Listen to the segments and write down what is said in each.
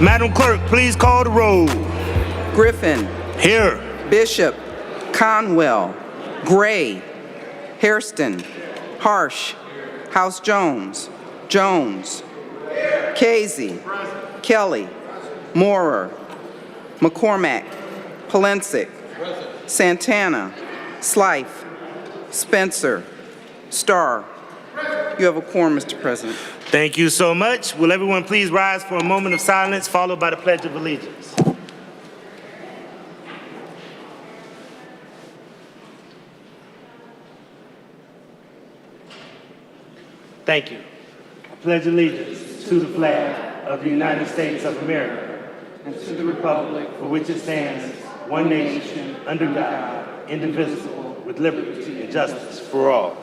Madam Clerk, please call the roll. Griffin, Here. Bishop, Conwell, Gray, Hairston, Harsh, House Jones, Jones, Casey, Kelly, Moorer, McCormack, Polensik, Santana, Slife, Spencer, Starr. You have a quorum, Mr. President. Thank you so much. Will everyone please rise for a moment of silence, followed by the Pledge of Allegiance? Thank you. I pledge allegiance to the flag of the United States of America and to the republic for which it stands, one nation, under God, indivisible, with liberty and justice for all.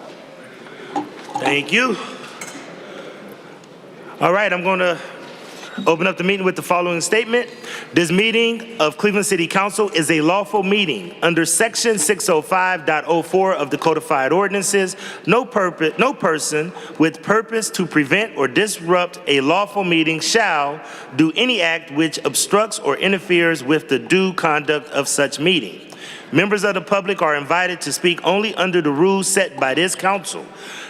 Thank you. All right, I'm going to open up the meeting with the following statement. This meeting of Cleveland City Council is a lawful meeting under Section 605.04 of the Codified Ordinances. No person with purpose to prevent or disrupt a lawful meeting shall do any act which obstructs or interferes with the due conduct of such meeting. Members of the public are invited to speak only under the rules set by this council.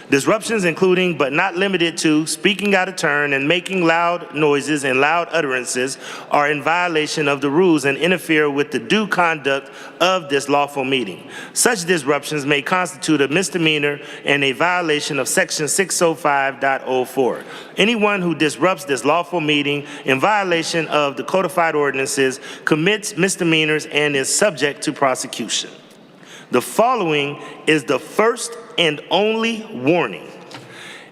Disruptions including but not limited to speaking out of turn and making loud noises and loud utterances are in violation of the rules and interfere with the due conduct of this lawful meeting. Such disruptions may constitute a misdemeanor and a violation of Section 605.04. Anyone who disrupts this lawful meeting in violation of the codified ordinances commits misdemeanors and is subject to prosecution. The following is the first and only warning.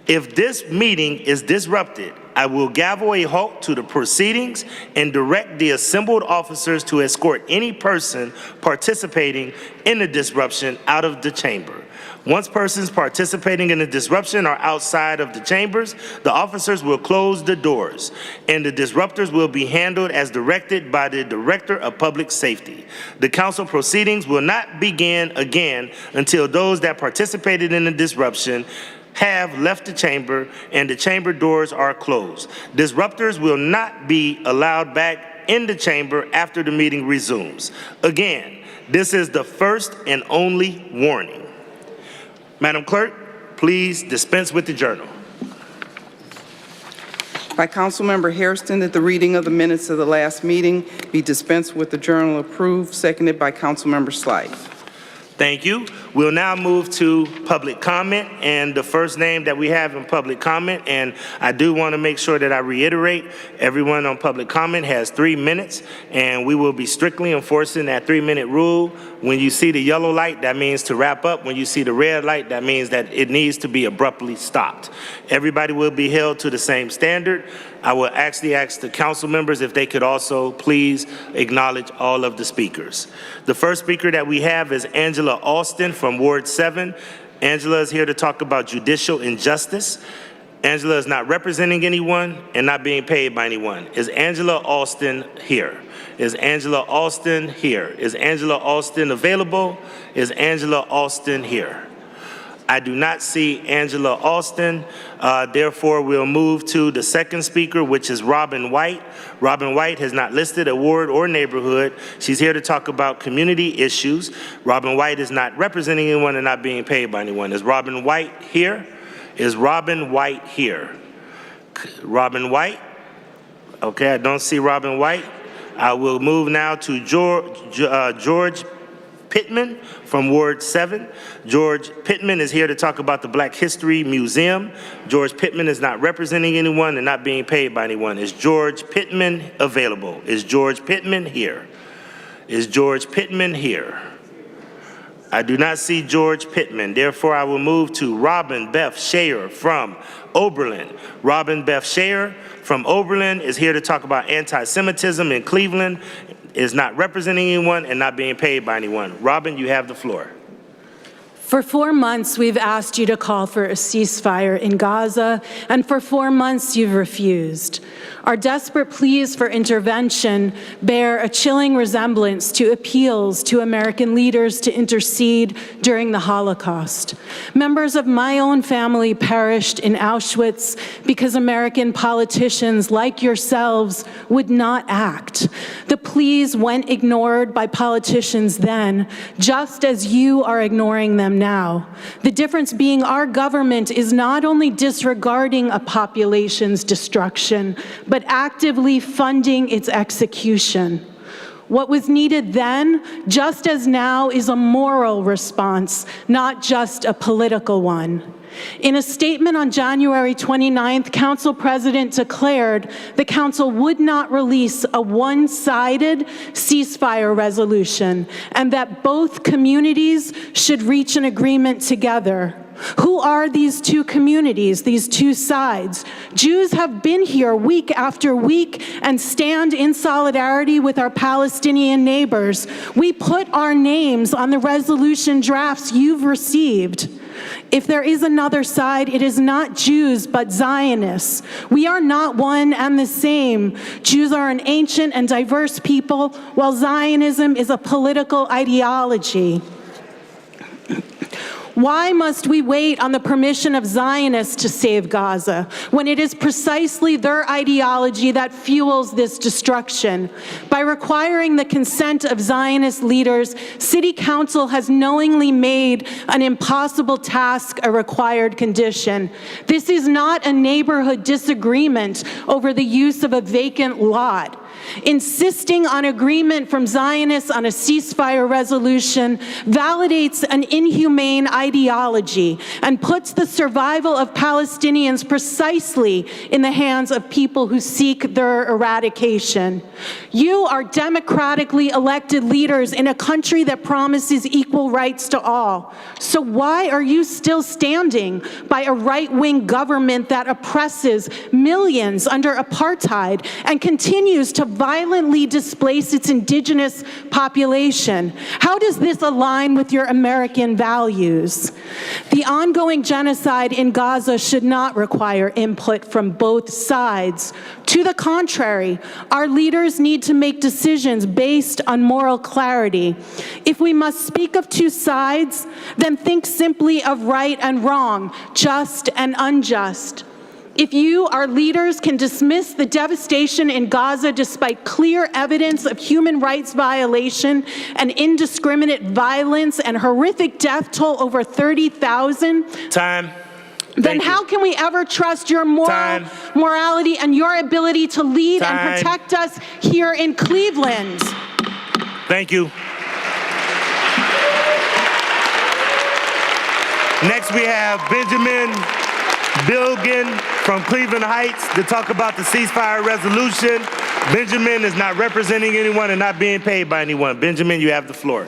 If this meeting is disrupted, I will gavel a halt to the proceedings and direct the assembled officers to escort any person participating in the disruption out of the chamber. Once persons participating in the disruption are outside of the chambers, the officers will close the doors, and the disruptors will be handled as directed by the Director of Public Safety. The council proceedings will not begin again until those that participated in the disruption have left the chamber and the chamber doors are closed. Disruptors will not be allowed back in the chamber after the meeting resumes. Again, this is the first and only warning. Madam Clerk, please dispense with the journal. By Councilmember Hairston, that the reading of the minutes of the last meeting be dispensed with the journal approved, seconded by Councilmember Slife. Thank you. We'll now move to public comment, and the first name that we have in public comment, and I do want to make sure that I reiterate, everyone on public comment has 3 minutes, and we will be strictly enforcing that 3-minute rule. When you see the yellow light, that means to wrap up. When you see the red light, that means that it needs to be abruptly stopped. Everybody will be held to the same standard. I will actually ask the council members if they could also please acknowledge all of the speakers. The first speaker that we have is Angela Alston from Ward 7. Angela is here to talk about judicial injustice. Angela is not representing anyone and not being paid by anyone. Is Angela Alston here? Is Angela Alston here? Is Angela Alston available? Is Angela Alston here? I do not see Angela Alston. Therefore, we'll move to the second speaker, which is Robin White. Robin White has not listed a ward or neighborhood. She's here to talk about community issues. Robin White is not representing anyone and not being paid by anyone. Is Robin White here? Is Robin White here? Robin White? Okay, I don't see Robin White. I will move now to George Pittman from Ward 7. George Pittman is here to talk about the Black History Museum. George Pittman is not representing anyone and not being paid by anyone. Is George Pittman available? Is George Pittman here? Is George Pittman here? I do not see George Pittman. Therefore, I will move to Robin Beth Shayer from Oberlin. Robin Beth Shayer from Oberlin is here to talk about anti-Semitism in Cleveland, is not representing anyone and not being paid by anyone. Robin, you have the floor. For 4 months, we've asked you to call for a ceasefire in Gaza, and for 4 months, you've refused. Our desperate pleas for intervention bear a chilling resemblance to appeals to American leaders to intercede during the Holocaust. Members of my own family perished in Auschwitz because American politicians like yourselves would not act. The pleas went ignored by politicians then, just as you are ignoring them now. The difference being our government is not only disregarding a population's destruction, but actively funding its execution. What was needed then, just as now, is a moral response, not just a political one. In a statement on January 29th, Council President declared the Council would not release a one-sided ceasefire resolution and that both communities should reach an agreement together. Who are these two communities, these two sides? Jews have been here week after week and stand in solidarity with our Palestinian neighbors. We put our names on the resolution drafts you've received. If there is another side, it is not Jews, but Zionists. We are not one and the same. Jews are an ancient and diverse people, while Zionism is a political ideology. Why must we wait on the permission of Zionists to save Gaza, when it is precisely their ideology that fuels this destruction? By requiring the consent of Zionist leaders, City Council has knowingly made an impossible task a required condition. This is not a neighborhood disagreement over the use of a vacant lot. Insisting on agreement from Zionists on a ceasefire resolution validates an inhumane ideology and puts the survival of Palestinians precisely in the hands of people who seek their eradication. You are democratically elected leaders in a country that promises equal rights to all. So why are you still standing by a right-wing government that oppresses millions under apartheid and continues to violently displace its indigenous population? How does this align with your American values? The ongoing genocide in Gaza should not require input from both sides. To the contrary, our leaders need to make decisions based on moral clarity. If we must speak of two sides, then think simply of right and wrong, just and unjust. If you, our leaders, can dismiss the devastation in Gaza despite clear evidence of human rights violation and indiscriminate violence and horrific death toll over 30,000, Time. then how can we ever trust your morality and your ability to lead and protect us here in Cleveland? Thank you. Next we have Benjamin Bilgin from Cleveland Heights to talk about the ceasefire resolution. Benjamin is not representing anyone and not being paid by anyone. Benjamin, you have the floor.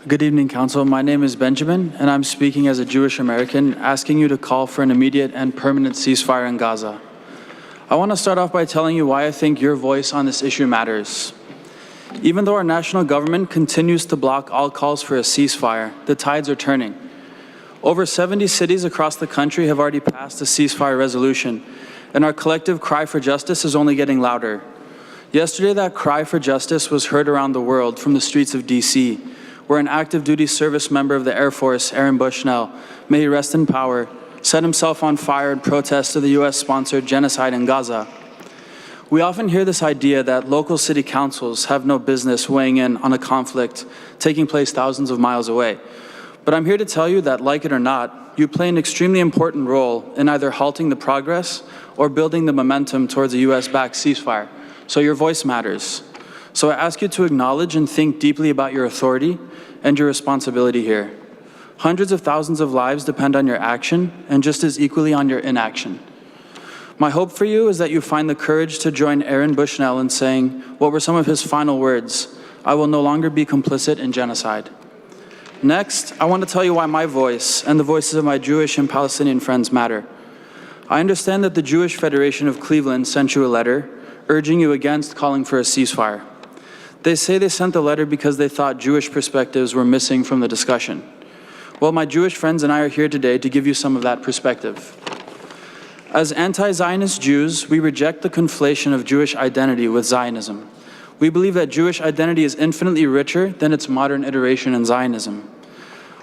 Good evening, Council. My name is Benjamin, and I'm speaking as a Jewish American, asking you to call for an immediate and permanent ceasefire in Gaza. I want to start off by telling you why I think your voice on this issue matters. Even though our national government continues to block all calls for a ceasefire, the tides are turning. Over 70 cities across the country have already passed a ceasefire resolution, and our collective cry for justice is only getting louder. Yesterday, that cry for justice was heard around the world from the streets of DC, where an active duty service member of the Air Force, Aaron Bushnell, may he rest in power, set himself on fire in protest of the US-sponsored genocide in Gaza. We often hear this idea that local city councils have no business weighing in on a conflict taking place thousands of miles away. But I'm here to tell you that, like it or not, you play an extremely important role in either halting the progress or building the momentum towards a US-backed ceasefire. So your voice matters. So I ask you to acknowledge and think deeply about your authority and your responsibility here. Hundreds of thousands of lives depend on your action and just as equally on your inaction. My hope for you is that you find the courage to join Aaron Bushnell in saying what were some of his final words: "I will no longer be complicit in genocide." Next, I want to tell you why my voice and the voices of my Jewish and Palestinian friends matter. I understand that the Jewish Federation of Cleveland sent you a letter urging you against calling for a ceasefire. They say they sent the letter because they thought Jewish perspectives were missing from the discussion. Well, my Jewish friends and I are here today to give you some of that perspective. As anti-Zionist Jews, we reject the conflation of Jewish identity with Zionism. We believe that Jewish identity is infinitely richer than its modern iteration in Zionism.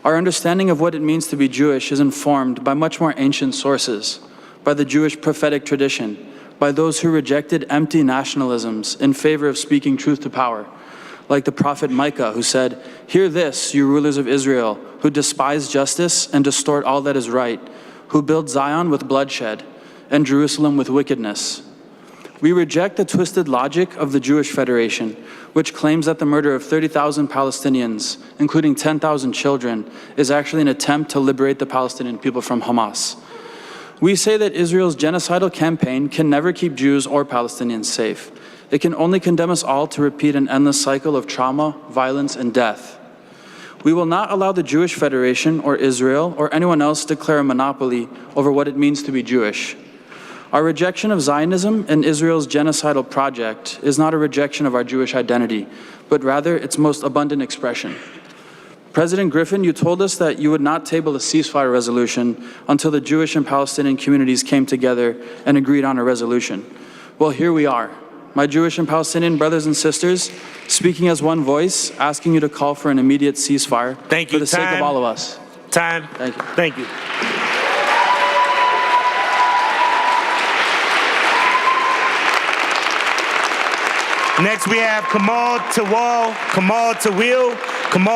Our understanding of what it means to be Jewish is informed by much more ancient sources, by the Jewish prophetic tradition, by those who rejected empty nationalisms in favor of speaking truth to power, like the prophet Micah, who said, "Hear this, you rulers of Israel, who despise justice and distort all that is right, who build Zion with bloodshed and Jerusalem with wickedness." We reject the twisted logic of the Jewish Federation, which claims that the murder of 30,000 Palestinians, including 10,000 children, is actually an attempt to liberate the Palestinian people from Hamas. We say that Israel's genocidal campaign can never keep Jews or Palestinians safe. It can only condemn us all to repeat an endless cycle of trauma, violence, and death. We will not allow the Jewish Federation or Israel or anyone else to declare a monopoly over what it means to be Jewish. Our rejection of Zionism and Israel's genocidal project is not a rejection of our Jewish identity, but rather its most abundant expression. President Griffin, you told us that you would not table a ceasefire resolution until the Jewish and Palestinian communities came together and agreed on a resolution. Well, here we are. My Jewish and Palestinian brothers and sisters, speaking as one voice, asking you to call for an immediate ceasefire for the sake of all of us. Time. Thank you. Thank you. Next, we have Kamal Tawil. Kamal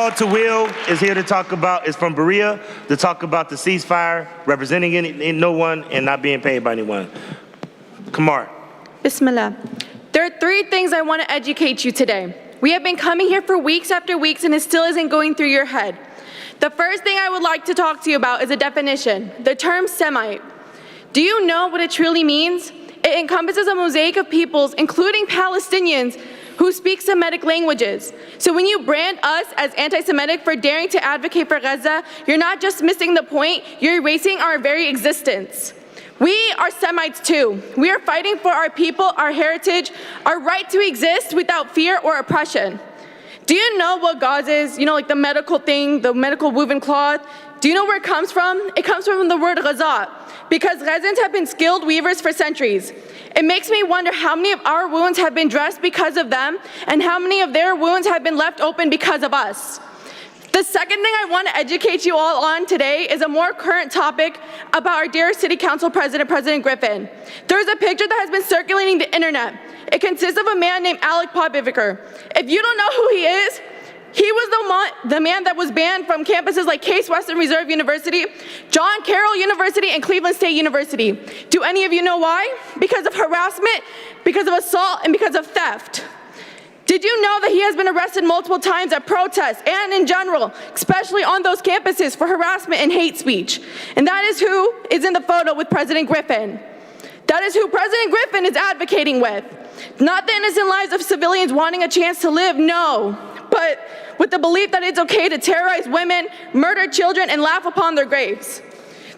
Tawil is here to talk about, is from Berea, to talk about the ceasefire, representing no one and not being paid by anyone. Kamar. Bismillah. There are three things I want to educate you today. We have been coming here for weeks after weeks and it still isn't going through your head. The first thing I would like to talk to you about is a definition, the term Semite. Do you know what it truly means? It encompasses a mosaic of peoples, including Palestinians, who speak Semitic languages. So when you brand us as anti-Semitic for daring to advocate for Gaza, you're not just missing the point, you're erasing our very existence. We are Semites too. We are fighting for our people, our heritage, our right to exist without fear or oppression. Do you know what gauze is? You know, like the medical thing, the medical woven cloth? Do you know where it comes from? It comes from the word ghazat, because Gazans have been skilled weavers for centuries. It makes me wonder how many of our wounds have been dressed because of them, and how many of their wounds have been left open because of us. The second thing I want to educate you all on today is a more current topic about our dear City Council President, President Griffin. There's a picture that has been circulating the internet. It consists of a man named Alec Popiviker. If you don't know who he is, he was the man that was banned from campuses like Case Western Reserve University, John Carroll University, and Cleveland State University. Do any of you know why? Because of harassment, because of assault, and because of theft. Did you know that he has been arrested multiple times at protests and in general, especially on those campuses, for harassment and hate speech? And that is who is in the photo with President Griffin. That is who President Griffin is advocating with. Not the innocent lives of civilians wanting a chance to live, no, but with the belief that it's okay to terrorize women, murder children, and laugh upon their graves.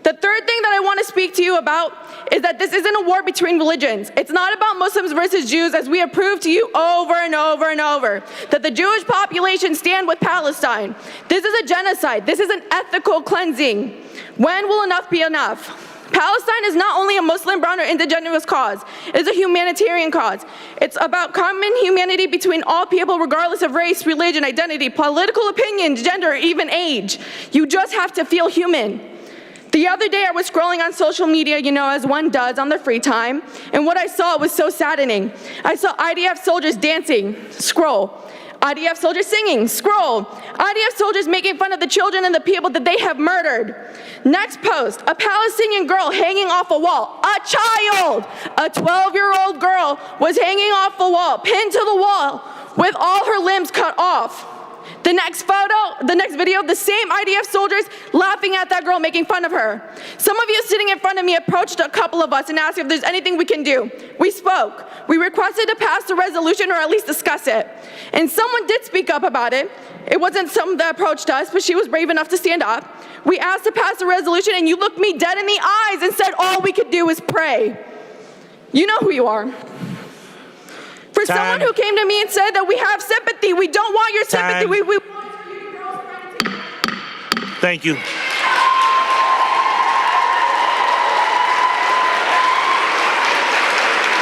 The third thing that I want to speak to you about is that this isn't a war between religions. It's not about Muslims versus Jews, as we have proved to you over and over and over, that the Jewish population stand with Palestine. This is a genocide. This is an ethical cleansing. When will enough be enough? Palestine is not only a Muslim, brown, or indigenous cause. It is a humanitarian cause. It's about common humanity between all people, regardless of race, religion, identity, political opinion, gender, or even age. You just have to feel human. The other day I was scrolling on social media, you know, as one does on their free time, and what I saw was so saddening. I saw IDF soldiers dancing, scroll. IDF soldiers singing, scroll. IDF soldiers making fun of the children and the people that they have murdered. Next post, a Palestinian girl hanging off a wall. A child, a 12-year-old girl was hanging off the wall, pinned to the wall, with all her limbs cut off. The next photo, the next video, the same IDF soldiers laughing at that girl, making fun of her. Some of you sitting in front of me approached a couple of us and asked if there's anything we can do. We spoke. We requested to pass the resolution or at least discuss it. And someone did speak up about it. It wasn't someone that approached us, but she was brave enough to stand up. We asked to pass the resolution and you looked me dead in the eyes and said all we could do is pray. You know who you are. For someone who came to me and said that we have sympathy, we don't want your sympathy. We want you girls. Thank you.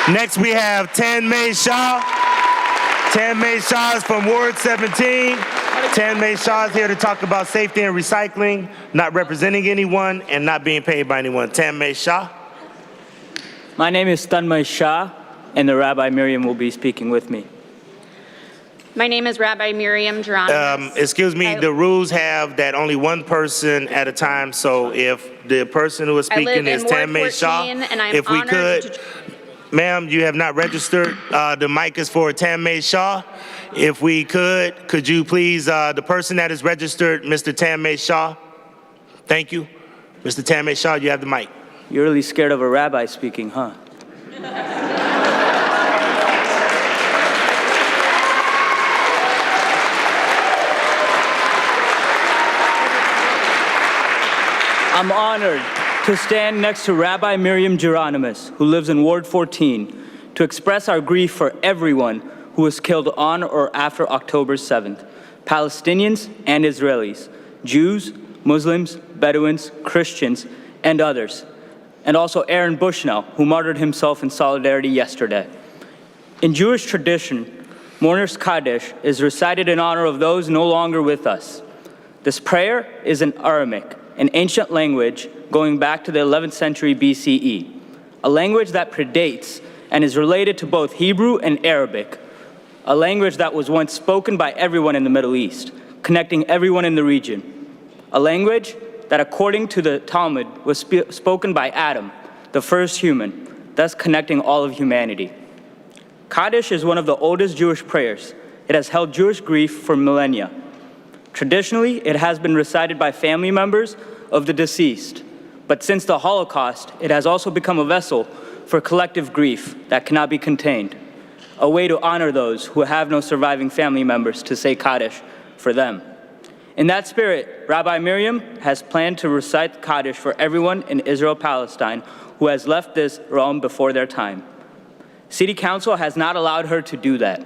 Next, we have Tanmay Shah. Tanmay Shah is from Ward 17. Tanmay Shah is here to talk about safety and recycling, not representing anyone, and not being paid by anyone. Tanmay Shah. My name is Tanmay Shah, and the Rabbi Miriam will be speaking with me. My name is Rabbi Miriam Geronimo. Excuse me, the rules have that only one person at a time, so if the person who is I live speaking is in Ward Tanmay Shah, 14, and I'm if we honored could, to- ma'am, you have not registered. The mic is for Tanmay Shah. If we could you please, the person that is registered, Mr. Tanmay Shah? Thank you. Mr. Tanmay Shah, you have the mic. You're really scared of a rabbi speaking, huh? I'm honored to stand next to Rabbi Miriam Geronimus, who lives in Ward 14, to express our grief for everyone who was killed on or after October 7th, Palestinians and Israelis, Jews, Muslims, Bedouins, Christians, and others, and also Aaron Bushnell, who martyred himself in solidarity yesterday. In Jewish tradition, Mourner's Kaddish is recited in honor of those no longer with us. This prayer is in Aramaic, an ancient language going back to the 11th century BCE, a language that predates and is related to both Hebrew and Arabic, a language that was once spoken by everyone in the Middle East, connecting everyone in the region, a language that, according to the Talmud, was spoken by Adam, the first human, thus connecting all of humanity. Kaddish is one of the oldest Jewish prayers. It has held Jewish grief for millennia. Traditionally, it has been recited by family members of the deceased, but since the Holocaust, it has also become a vessel for collective grief that cannot be contained, a way to honor those who have no surviving family members to say Kaddish for them. In that spirit, Rabbi Miriam has planned to recite Kaddish for everyone in Israel-Palestine who has left this realm before their time. City Council has not allowed her to do that.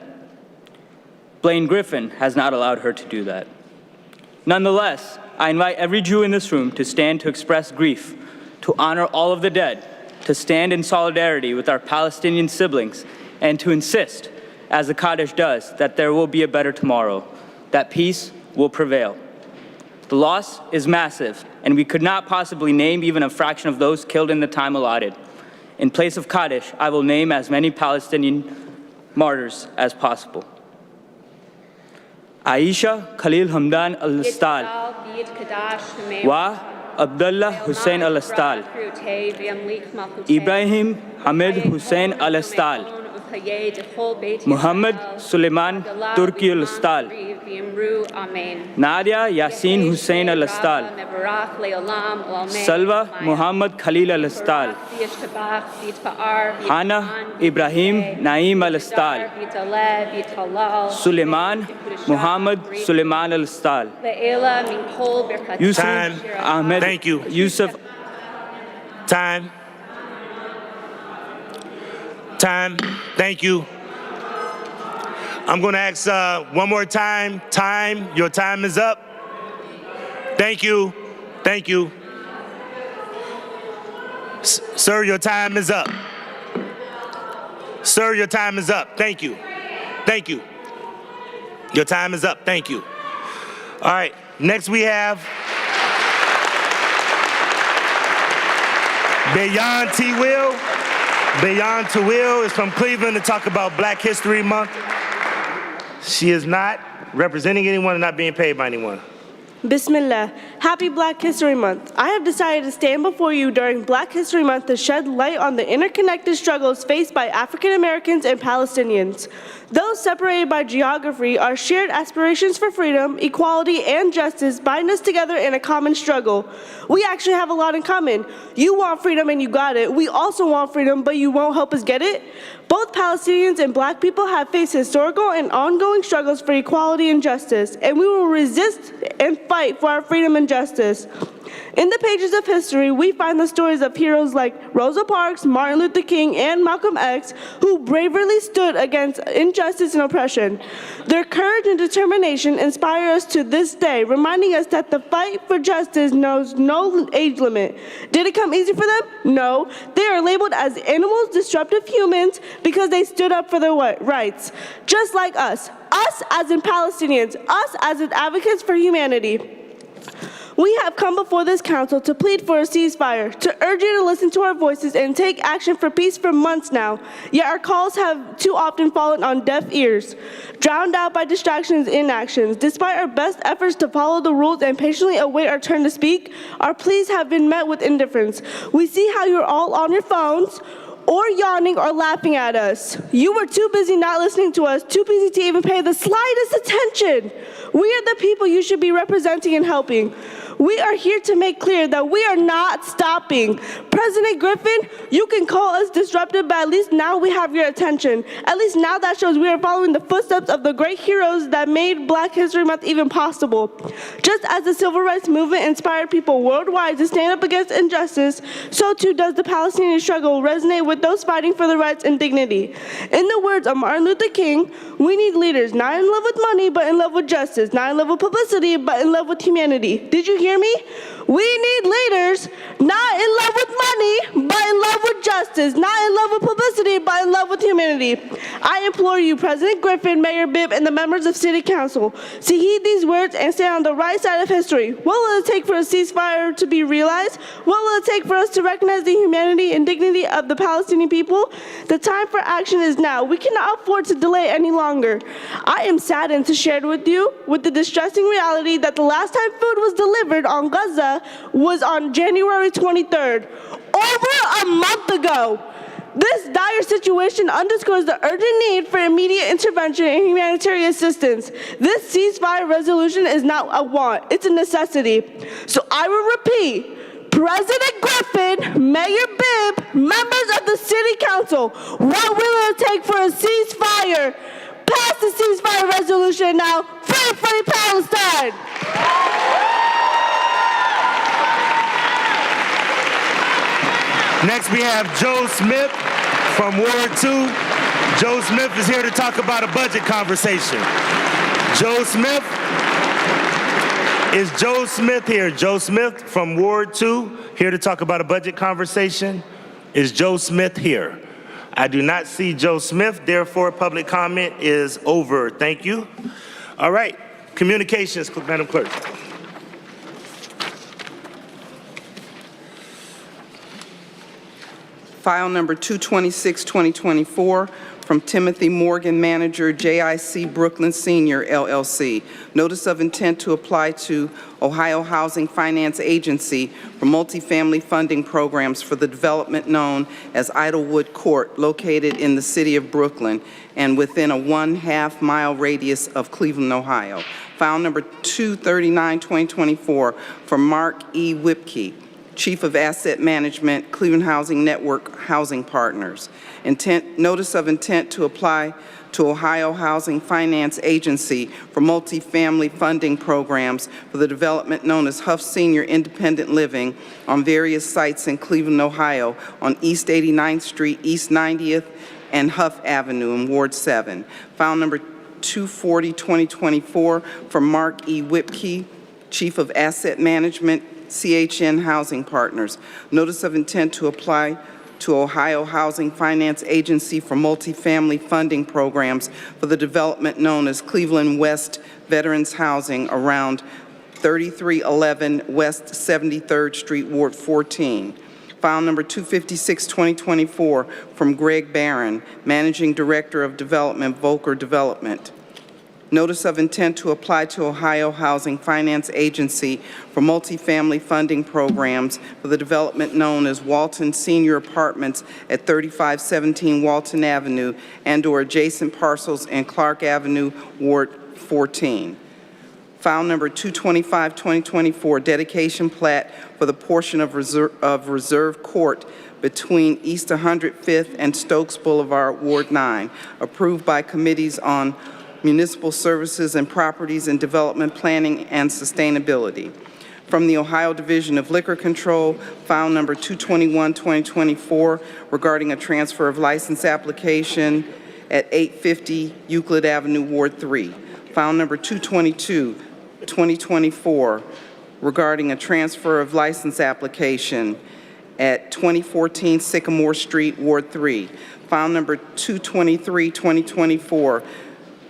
Blaine Griffin has not allowed her to do that. Nonetheless, I invite every Jew in this room to stand to express grief, to honor all of the dead, to stand in solidarity with our Palestinian siblings, and to insist, as the Kaddish does, that there will be a better tomorrow, that peace will prevail. The loss is massive, and we could not possibly name even a fraction of those killed in the time allotted. In place of Kaddish, I will name as many Palestinian martyrs as possible. Aisha Khalil Hamdan al-Astal, Wa Abdullah Hussein al-Astal, Ibrahim Hamid Hussein al-Astal, Muhammad Suleiman Turki al-Astal, Nadia Yasin Hussein al-Astal, Salwa Muhammad Khalil al-Astal, Hana Ibrahim Naim al-Astal, Suleiman Muhammad Suleiman al-Astal, Yusuf Time. Ahmed Thank you. Yusuf. Time. Time. Thank you. I'm going to ask one more time. Time. Your time is up. Thank you. Thank you. Sir, your time is up. Sir, your time is up. Thank you. Thank you. Your time is up. Thank you. All right. Next we have Bayan T. Will. Bayan T. Will is from Cleveland to talk about Black History Month. She is not representing anyone and not being paid by anyone. Bismillah. Happy Black History Month. I have decided to stand before you during Black History Month to shed light on the interconnected struggles faced by African Americans and Palestinians. Those separated by geography, our shared aspirations for freedom, equality, and justice bind us together in a common struggle. We actually have a lot in common. You want freedom and you got it. We also want freedom, but you won't help us get it. Both Palestinians and Black people have faced historical and ongoing struggles for equality and justice, and we will resist and fight for our freedom and injustice. In the pages of history, we find the stories of heroes like Rosa Parks, Martin Luther King, and Malcolm X, who bravely stood against injustice and oppression. Their courage and determination inspire us to this day, reminding us that the fight for justice knows no age limit. Did it come easy for them? No. They are labeled as animals, disruptive humans, because they stood up for their rights. Just like us. Us as in Palestinians. Us as in advocates for humanity. We have come before this council to plead for a ceasefire, to urge you to listen to our voices and take action for peace for months now. Yet our calls have too often fallen on deaf ears, drowned out by distractions and inactions. Despite our best efforts to follow the rules and patiently await our turn to speak, our pleas have been met with indifference. We see how you're all on your phones, or yawning or laughing at us. You were too busy not listening to us, too busy to even pay the slightest attention. We are the people you should be representing and helping. We are here to make clear that we are not stopping. President Griffin, you can call us disruptive, but at least now we have your attention. At least now that shows we are following the footsteps of the great heroes that made Black History Month even possible. Just as the civil rights movement inspired people worldwide to stand up against injustice, so too does the Palestinian struggle resonate with those fighting for their rights and dignity. In the words of Martin Luther King, we need leaders not in love with money, but in love with justice, not in love with publicity, but in love with humanity. Did you hear me? We need leaders not in love with money, but in love with justice, not in love with publicity, but in love with humanity. I implore you, President Griffin, Mayor Bibb, and the members of City Council, to heed these words and stand on the right side of history. What will it take for a ceasefire to be realized? What will it take for us to recognize the humanity and dignity of the Palestinian people? The time for action is now. We cannot afford to delay any longer. I am saddened to share with you with the distressing reality that the last time food was delivered on Gaza was on January 23rd, over a month ago. This dire situation underscores the urgent need for immediate intervention and humanitarian assistance. This ceasefire resolution is not a want, it's a necessity. So I will repeat, President Griffin, Mayor Bibb, members of the City Council, what will it take for a ceasefire? Pass the ceasefire resolution now. Free Palestine! Next, we have Joe Smith from Ward 2. Joe Smith is here to talk about a budget conversation. Joe Smith? Is Joe Smith here? Joe Smith from Ward 2, here to talk about a budget conversation. Is Joe Smith here? I do not see Joe Smith, therefore public comment is over. Thank you. All right, communications, Madam Clerk. File number 226-2024 from Timothy Morgan, manager, JIC Brooklyn Senior, LLC. Notice of intent to apply to Ohio Housing Finance Agency for multifamily funding programs for the development known as Idlewood Court, located in the city of Brooklyn and within a 1/2 mile radius of Cleveland, Ohio. File number 239-2024 from Mark E. Whipke, Chief of Asset Management, Cleveland Housing Network Housing Partners. Notice of intent to apply to Ohio Housing Finance Agency for multifamily funding programs for the development known as Huff Senior Independent Living on various sites in Cleveland, Ohio, on East 89th Street, East 90th, and Huff Avenue in Ward 7. File number 240-2024 from Mark E. Whipke, Chief of Asset Management, CHN Housing Partners. Notice of intent to apply to Ohio Housing Finance Agency for multifamily funding programs for the development known as Cleveland West Veterans Housing around 3311 West 73rd Street, Ward 14. File number 256-2024 from Greg Barron, Managing Director of Development, Volker Development. Notice of intent to apply to Ohio Housing Finance Agency for multifamily funding programs for the development known as Walton Senior Apartments at 3517 Walton Avenue and/or adjacent parcels in Clark Avenue, Ward 14. File number 225-2024, dedication plat for the portion of Reserve Court between East 105th and Stokes Boulevard, Ward 9, approved by committees on Municipal Services and Properties and Development Planning and Sustainability. from the Ohio Division of Liquor Control, file number 221-2024, regarding a transfer of license application at 850 Euclid Avenue, Ward 3. File number 222-2024, regarding a transfer of license application at 2014 Sycamore Street, Ward 3. File number 223-2024,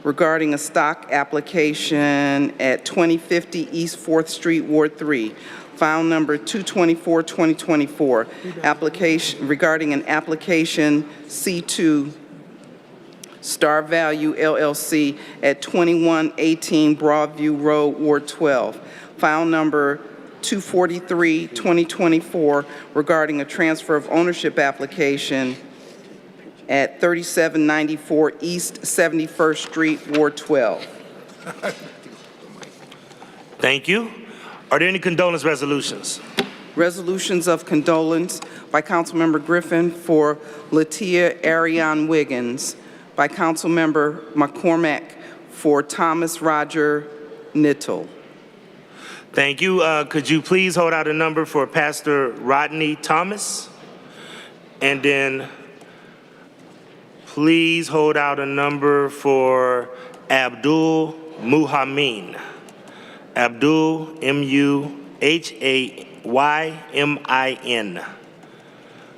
regarding a stock application at 2050 East 4th Street, Ward 3. File number 224-2024, application regarding an application C2 Star Value LLC at 2118 Broadview Road, Ward 12. File number 243-2024, regarding a transfer of ownership application at 3794 East 71st Street, Ward 12. Thank you. Are there any condolence resolutions? Resolutions of condolence by Councilmember Griffin for Latia Ariane Wiggins, by Councilmember McCormack for Thomas Roger Nittle. Thank you. Could you please hold out a number for Pastor Rodney Thomas? And then please hold out a number for Abdul Muhammin. Abdul, M-U-H-A-Y-M-I-N,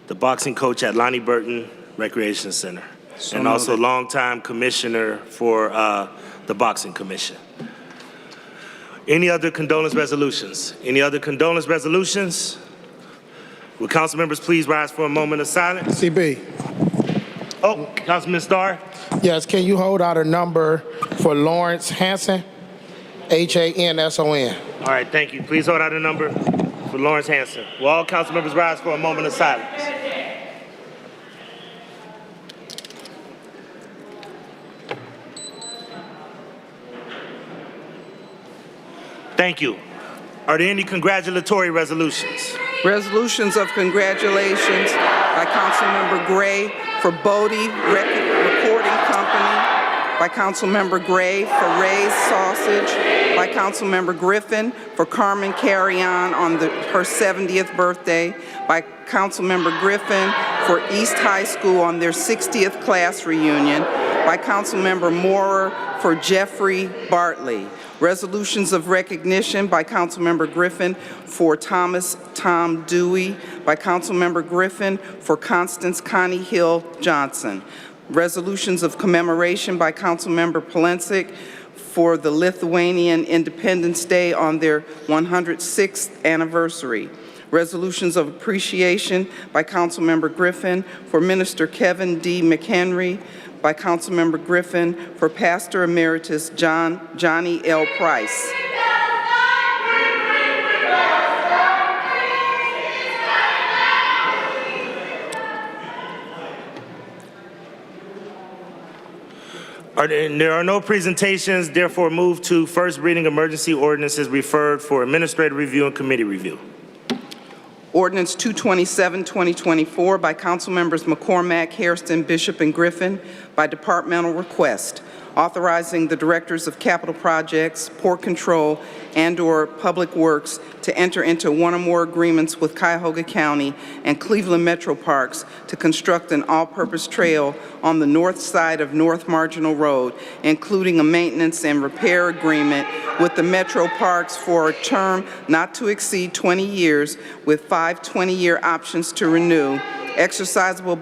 the boxing coach at Lonnie Burton Recreation Center, and also longtime commissioner for the Boxing Commission. Any other condolence resolutions? Any other condolence resolutions? Will council members please rise for a moment of silence? CB. Oh, Councilman Starr? Yes, can you hold out a number for Lawrence Hanson? Hanson. All right, thank you. Please hold out a number for Lawrence Hanson. Will all council members rise for a moment of silence? Thank you. Are there any congratulatory resolutions? Resolutions of congratulations by Councilmember Gray for Bodie Recording Company, by Councilmember Gray for Ray's Sausage, by Councilmember Griffin for Carmen Carrion on her 70th birthday, by Councilmember Griffin for East High School on their 60th class reunion, by Councilmember Moorer for Jeffrey Bartley. Resolutions of recognition by Councilmember Griffin for Tom Dewey, by Councilmember Griffin for Constance Connie Hill Johnson. Resolutions of commemoration by Councilmember Polensik for the Lithuanian Independence Day on their 106th anniversary. Resolutions of appreciation by Councilmember Griffin for Minister Kevin D. McHenry, by Councilmember Griffin for Pastor Emeritus Johnny L. Price. There are no presentations, therefore move to first reading emergency ordinances referred for administrative review and committee review. Ordinance 227-2024 by Councilmembers McCormack, Hairston, Bishop, and Griffin by departmental request, authorizing the directors of capital projects, port control, and/or public works to enter into one or more agreements with Cuyahoga County and Cleveland Metro Parks to construct an all-purpose trail on the north side of North Marginal Road, including a maintenance and repair agreement with the Metro Parks for a term not to exceed 20 years with 5 20-year options to renew, exercisable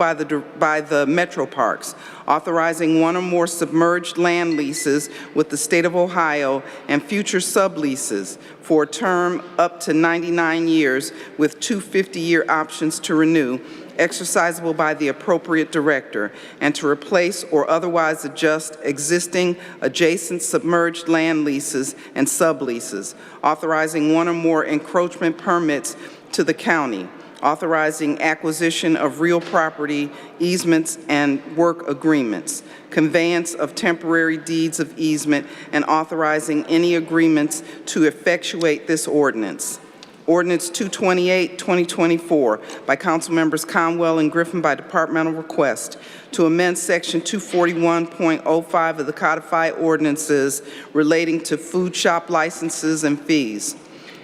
by the Metro Parks, authorizing one or more submerged land leases with the state of Ohio and future subleases for a term up to 99 years with 2 50-year options to renew, exercisable by the appropriate director, and to replace or otherwise adjust existing adjacent submerged land leases and subleases, authorizing one or more encroachment permits to the county, authorizing acquisition of real property, easements, and work agreements, conveyance of temporary deeds of easement, and authorizing any agreements to effectuate this ordinance. Ordinance 228-2024 by Councilmembers Conwell and Griffin by departmental request to amend Section 241.05 of the codified ordinances relating to food shop licenses and fees.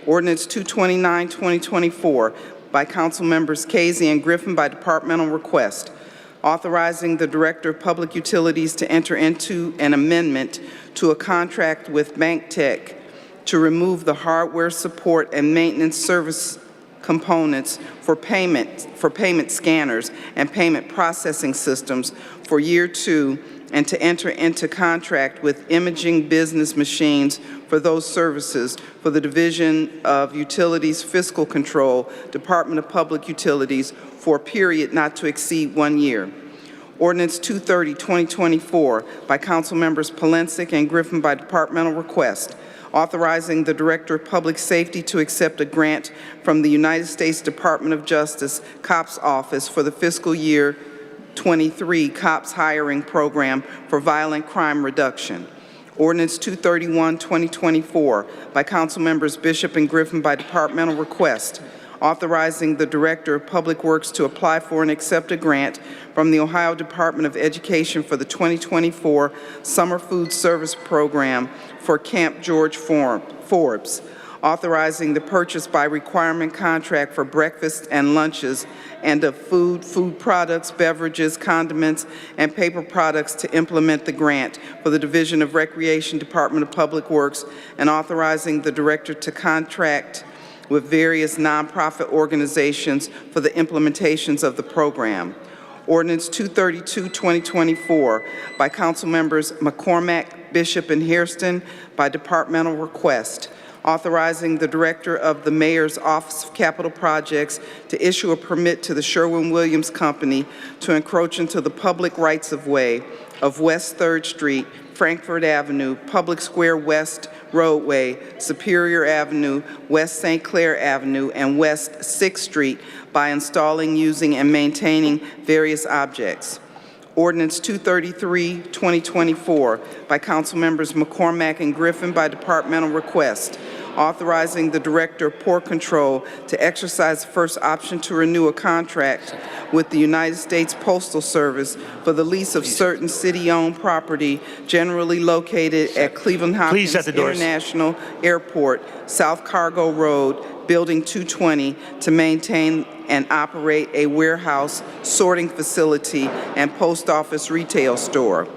Ordinance 229, 2024, by Council Members Casey and Griffin by departmental request, authorizing the Director of Public Utilities to enter into an amendment to a contract with BankTech to remove the hardware support and maintenance service components for payment scanners and payment processing systems for year 2, and to enter into contract with Imaging Business Machines for those services for the Division of Utilities Fiscal Control, Department of Public Utilities, for a period not to exceed 1 year. Ordinance 230, 2024, by Council Members Polensek and Griffin by departmental request, authorizing the Director of Public Safety to accept a grant from the United States Department of Justice COPS Office for the fiscal year 23 COPS hiring program for violent crime reduction. Ordinance 231, 2024, by Council Members Bishop and Griffin by departmental request, authorizing the Director of Public Works to apply for and accept a grant from the Ohio Department of Education for the 2024 Summer Food Service Program for Camp George Forbes, authorizing the purchase by requirement contract for breakfast and lunches and of food products, beverages, condiments, and paper products to implement the grant for the Division of Recreation, Department of Public Works, and authorizing the Director to contract with various nonprofit organizations for the implementations of the program. Ordinance 232, 2024, by Council Members McCormack, Bishop, and Hairston by departmental request, authorizing the Director of the Mayor's Office of Capital Projects to issue a permit to the Sherwin-Williams Company to encroach into the public rights-of-way of West 3rd Street, Frankfurt Avenue, Public Square West Roadway, Superior Avenue, West St. Clair Avenue, and West 6th Street by installing, using, and maintaining various objects. Ordinance 233, 2024, by Council Members McCormack and Griffin by departmental request, authorizing the Director of Port Control to exercise the first option to renew a contract with the United States Postal Service for the lease of certain city-owned property generally located at Cleveland Hopkins International Airport, South Cargo Road, Building 220, to maintain and operate a warehouse, sorting facility, and post office retail store.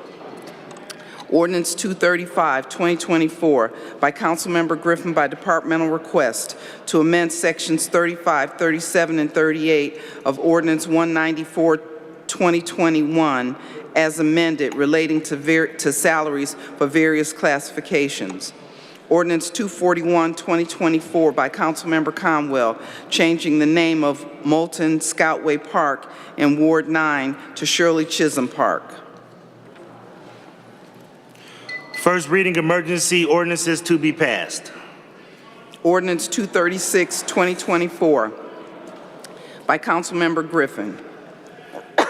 Ordinance 235, 2024, by Councilmember Griffin by departmental request to amend sections 35, 37, and 38 of Ordinance 194, 2021, as amended, relating to salaries for various classifications. Ordinance 241, 2024, by Councilmember Conwell, changing the name of Moulton Scoutway Park in Ward 9 to Shirley Chisholm Park. First reading emergency ordinances to be passed. Ordinance 236, 2024, by Councilmember Griffin.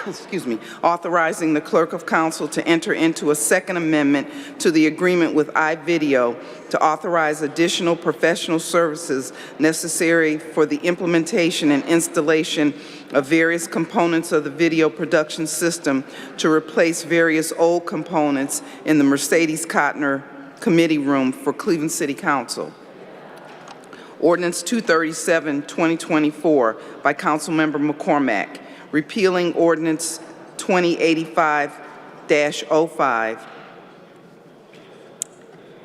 Excuse me, authorizing the Clerk of Council to enter into a second amendment to the agreement with iVideo to authorize additional professional services necessary for the implementation and installation of various components of the video production system to replace various old components in the Mercedes Cotner Committee Room for Cleveland City Council. Ordinance 237, 2024, by Councilmember McCormack, repealing Ordinance 2085-05,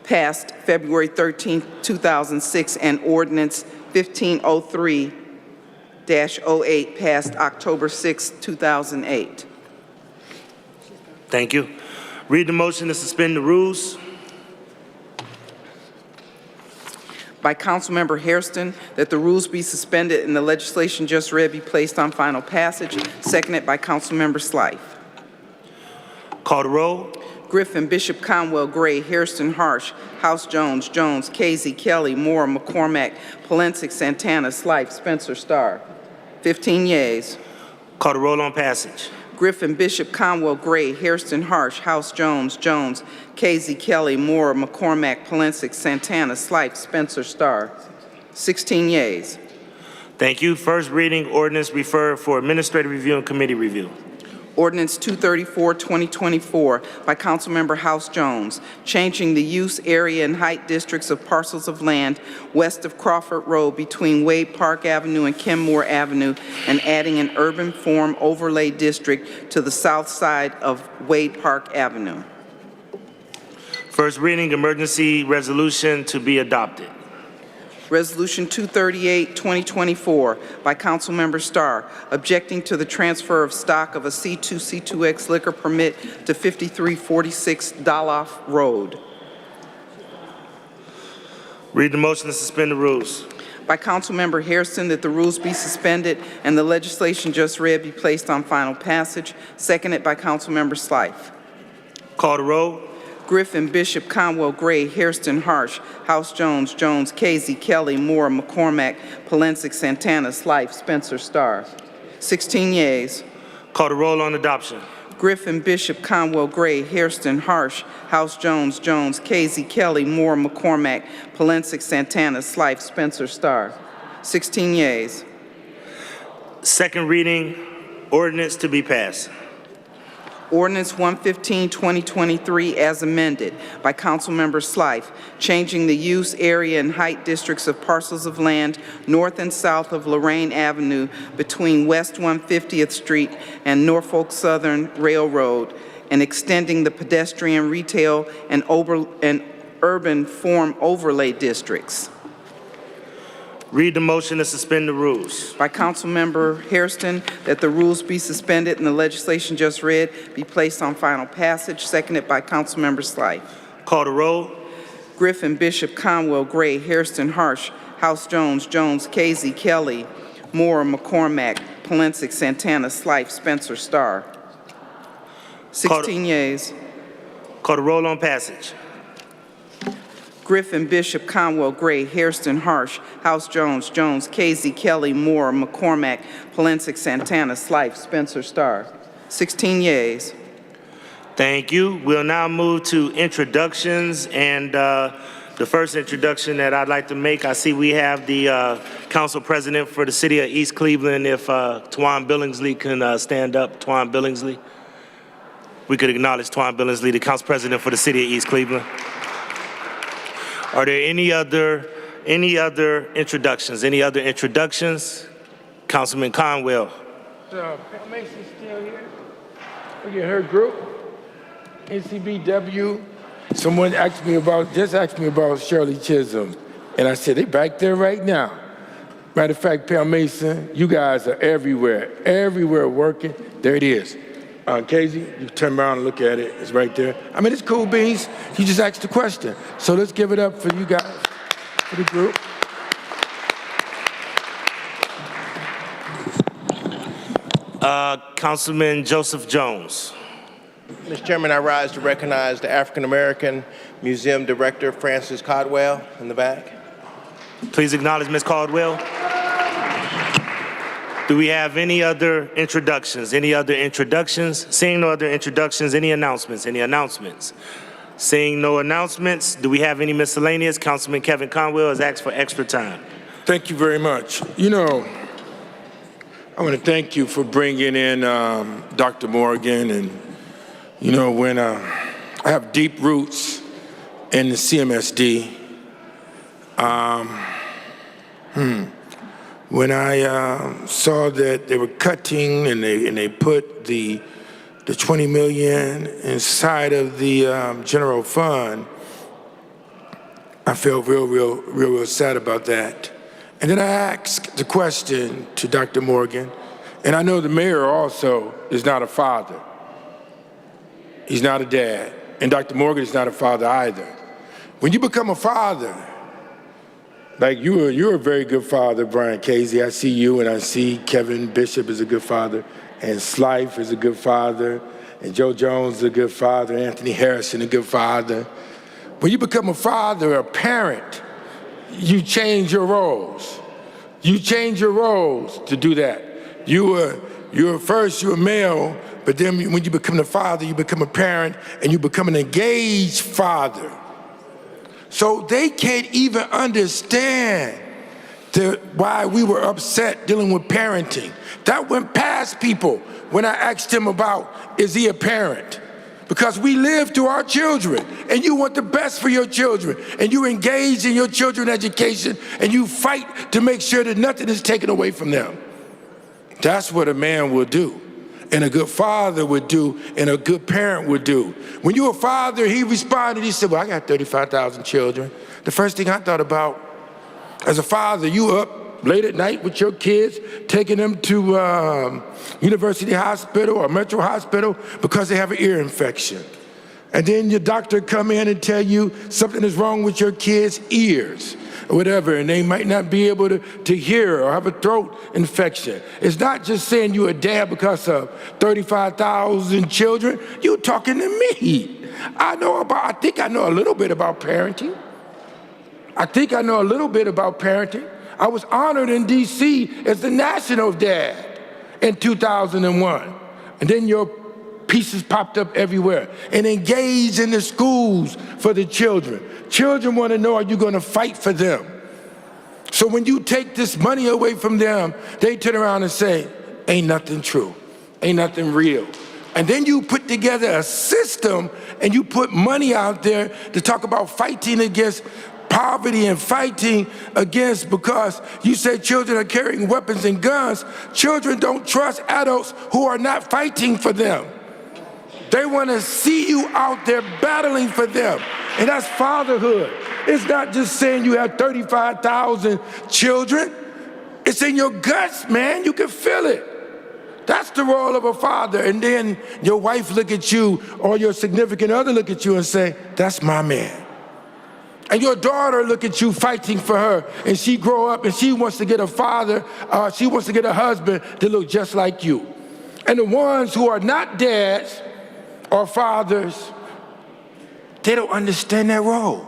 passed February 13, 2006, and Ordinance 1503-08, passed October 6, 2008. Thank you. Read the motion to suspend the rules. By Councilmember Hairston, that the rules be suspended and the legislation just read be placed on final passage, seconded by Councilmember Slife. Call the roll. Griffin, Bishop, Conwell, Gray, Hairston, Harsh, House Jones, Jones, Casey, Kelly, Moore, McCormack, Polensek, Santana, Slife, Spencer, Starr. 15 yeas. Call the roll on passage. Griffin, Bishop, Conwell, Gray, Hairston, Harsh, House Jones, Jones, Casey, Kelly, Moore, McCormack, Polensek, Santana, Slife, Spencer, Starr. 16 yeas. Thank you. First reading ordinance referred for administrative review and committee review. Ordinance 234, 2024, by Councilmember House Jones, changing the use, area, and height districts of parcels of land west of Crawford Road between Wade Park Avenue and Kenmore Avenue, and adding an urban form overlay district to the south side of Wade Park Avenue. First reading, emergency resolution to be adopted. Resolution 238, 2024, by Councilmember Starr, objecting to the transfer of stock of a C2, C2X liquor permit to 5346 Doloff Road. Read the motion to suspend the rules. By Councilmember Hairston, that the rules be suspended and the legislation just read be placed on final passage. Seconded by Councilmember Slife. Call the roll. Griffin, Bishop, Conwell, Gray, Hairston, Harsh, House Jones, Jones, Casey, Kelly, Moore, McCormack, Polensek, Santana, Slife, Spencer, Starr. 16 yeas. Call the roll on adoption. Griffin, Bishop, Conwell, Gray, Hairston, Harsh, House Jones, Jones, Casey, Kelly, Moore, McCormack, Polensek, Santana, Slife, Spencer, Starr. 16 yeas. Second reading, ordinance to be passed. Ordinance 115, 2023, as amended by Councilmember Slife, changing the use, area, and height districts of parcels of land north and south of Lorraine Avenue between West 150th Street and Norfolk Southern Railroad, and extending the pedestrian, retail, and urban form overlay districts. Read the motion to suspend the rules. By Councilmember Hairston, that the rules be suspended and the legislation just read be placed on final passage. Seconded by Councilmember Slife. Call the roll. Griffin, Bishop, Conwell, Gray, Hairston, Harsh, House Jones, Jones, Casey, Kelly, Moore, McCormack, Polensek, Santana, Slife, Spencer, Starr. 16 yeas. Call the roll on passage. Griffin, Bishop, Conwell, Gray, Hairston, Harsh, House Jones, Jones, Casey, Kelly, Moore, McCormack, Polensek, Santana, Slife, Spencer, Starr. 16 yeas. Thank you. We'll now move to introductions, and the first introduction that I'd like to make, I see we have the Council President for the City of East Cleveland. If Twan Billingsley can stand up. Twan Billingsley. We could acknowledge Twan Billingsley, the Council President for the City of East Cleveland. Are there any other introductions? Any other introductions? Councilman Conwell. Pam Mason's still here. Look at her group. NCBW. Someone just asked me about Shirley Chisholm. And I said, they back there right now. Matter of fact, Pam Mason, you guys are everywhere working. There it is. Casey, you turn around and look at it. It's right there. I mean, it's cool beans. You just asked the question. So let's give it up for you guys, for the group. Councilman Joseph Jones. Mr. Chairman, I rise to recognize the African-American Museum Director, Frances Caldwell, in the back. Please acknowledge Ms. Caldwell. Do we have any other introductions? Any other introductions? Seeing no other introductions, any announcements? Any announcements? Seeing no announcements, do we have any miscellaneous? Councilman Kevin Conwell has asked for extra time. Thank you very much. You know, I want to thank you for bringing in Dr. Morgan. And, you know, when I have deep roots in the CMSD, when I saw that they were cutting and they put the 20 million inside of the general fund, I felt real sad about that. And then I asked the question to Dr. Morgan, and I know the mayor also is not a father. He's not a dad. And Dr. Morgan is not a father either. When you become a father, like you're a very good father, Brian Casey. I see you and I see Kevin Bishop is a good father, and Slife is a good father, and Joe Jones is a good father, Anthony Harrison a good father. When you become a father, a parent, you change your roles. You change your roles to do that. You were male, but then when you become a father, you become a parent, and you become an engaged father. So they can't even understand why we were upset dealing with parenting. That went past people when I asked him about, is he a parent? Because we live through our children, and you want the best for your children, and you engage in your children's education, and you fight to make sure that nothing is taken away from them. That's what a man will do, and a good father would do, and a good parent would do. When you're a father, he responded, he said, well, I got 35,000 children. The first thing I thought about, as a father, you up late at night with your kids, taking them to University Hospital or Metro Hospital because they have an ear infection. And then your doctor come in and tell you something is wrong with your kids' ears or whatever, and they might not be able to hear or have a throat infection. It's not just saying you're a dad because of 35,000 children. You're talking to me. I think I know a little bit about parenting. I was honored in D.C. as the national dad in 2001. And then your pieces popped up everywhere. And engaged in the schools for the children. Children want to know, are you going to fight for them? So when you take this money away from them, they turn around and say, ain't nothing true, ain't nothing real. And then you put together a system and you put money out there to talk about fighting against poverty and fighting against, because you say children are carrying weapons and guns. Children don't trust adults who are not fighting for them. They want to see you out there battling for them. And that's fatherhood. It's not just saying you have 35,000 children. It's in your guts, man. You can feel it. That's the role of a father. And then your wife look at you or your significant other look at you and say, that's my man. And your daughter look at you fighting for her, and she grow up and she wants to get a father, she wants to get a husband that look just like you. And the ones who are not dads or fathers, they don't understand their role.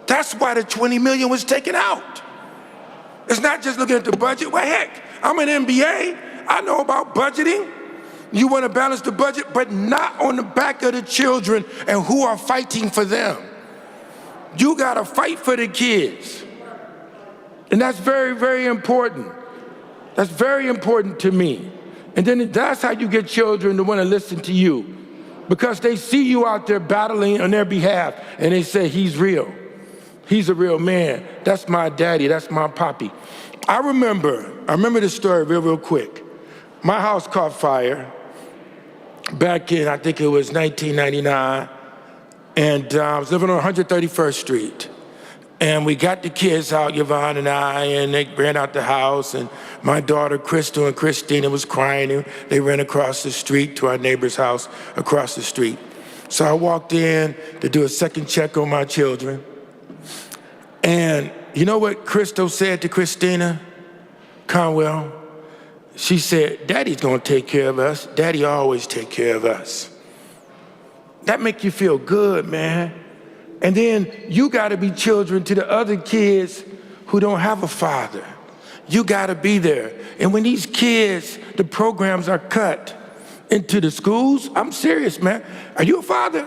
That's why the $20 million was taken out. It's not just looking at the budget. Well, heck, I'm an MBA. I know about budgeting. You want to balance the budget, but not on the back of the children and who are fighting for them. You got to fight for the kids. And that's very, very important. That's very important to me. And then that's how you get children to want to listen to you, because they see you out there battling on their behalf and they say, he's real. He's a real man. That's my daddy. That's my poppy. I remember this story real quick. My house caught fire back in, I think it was 1999. And I was living on 131st Street. And we got the kids out, Yvonne and I, and they ran out the house. And my daughter, Crystal and Christina, was crying. And they ran across the street to our neighbor's house across the street. So I walked in to do a second check on my children. And you know what Crystal said to Christina Conwell? She said, Daddy's gonna take care of us. Daddy always take care of us. That make you feel good, man. And then you gotta be children to the other kids who don't have a father. You gotta be there. And when these kids, the programs are cut into the schools, I'm serious, man. Are you a father?